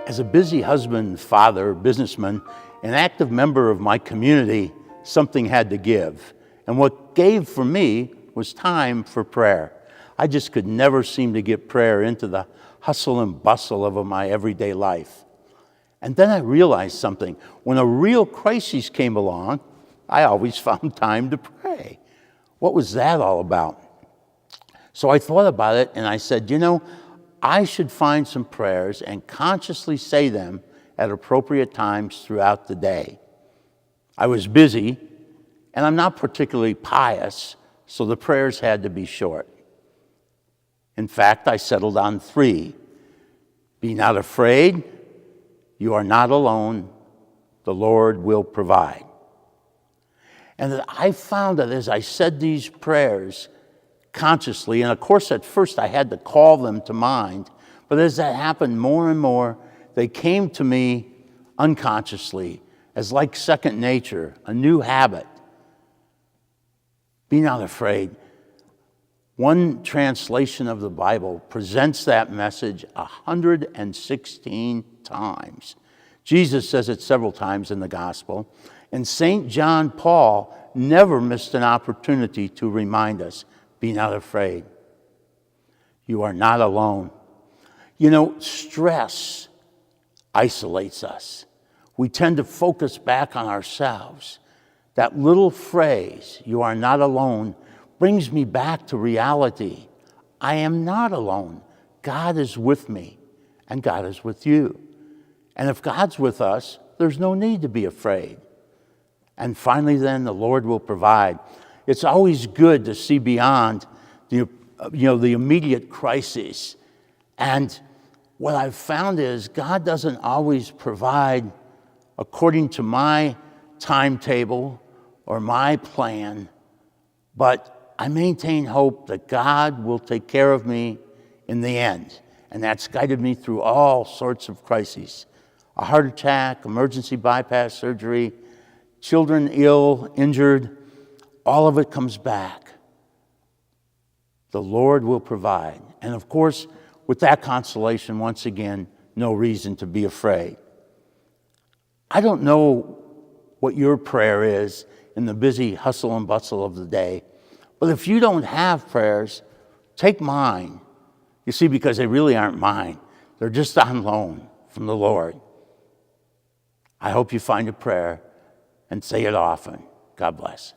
As a busy husband, father, businessman, an active member of my community, something had to give. And what gave for me was time for prayer. I just could never seem to get prayer into the hustle and bustle of my everyday life. And then I realized something. When a real crisis came along, I always found time to pray. What was that all about? So I thought about it and I said, I should find some prayers and consciously say them at appropriate times throughout the day. I was busy, and I'm not particularly pious, so the prayers had to be short. In fact, I settled on 3. Be not afraid, you are not alone, the Lord will provide. And I found that as I said these prayers consciously, and of course at first I had to call them to mind, but as that happened more and more, they came to me unconsciously as like second nature, a new habit. Be not afraid. One translation of the Bible presents that message 116 times. Jesus says it several times in the gospel, and St. John Paul never missed an opportunity to remind us, be not afraid. You are not alone. Stress isolates us. We tend to focus back on ourselves. That little phrase, you are not alone, brings me back to reality. I am not alone. God is with me, and God is with you. And if God's with us, there's no need to be afraid. And finally, then, the Lord will provide. It's always good to see beyond the immediate crisis. And what I've found is God doesn't always provide according to my timetable or my plan, but I maintain hope that God will take care of me in the end. And that's guided me through all sorts of crises. A heart attack, emergency bypass surgery, children ill, injured, all of it comes back. The Lord will provide. And of course, with that consolation, once again, no reason to be afraid. I don't know what your prayer is in the busy hustle and bustle of the day, but if you don't have prayers, take mine. You see, because they really aren't mine. They're just on loan from the Lord. I hope you find a prayer and say it often. God bless.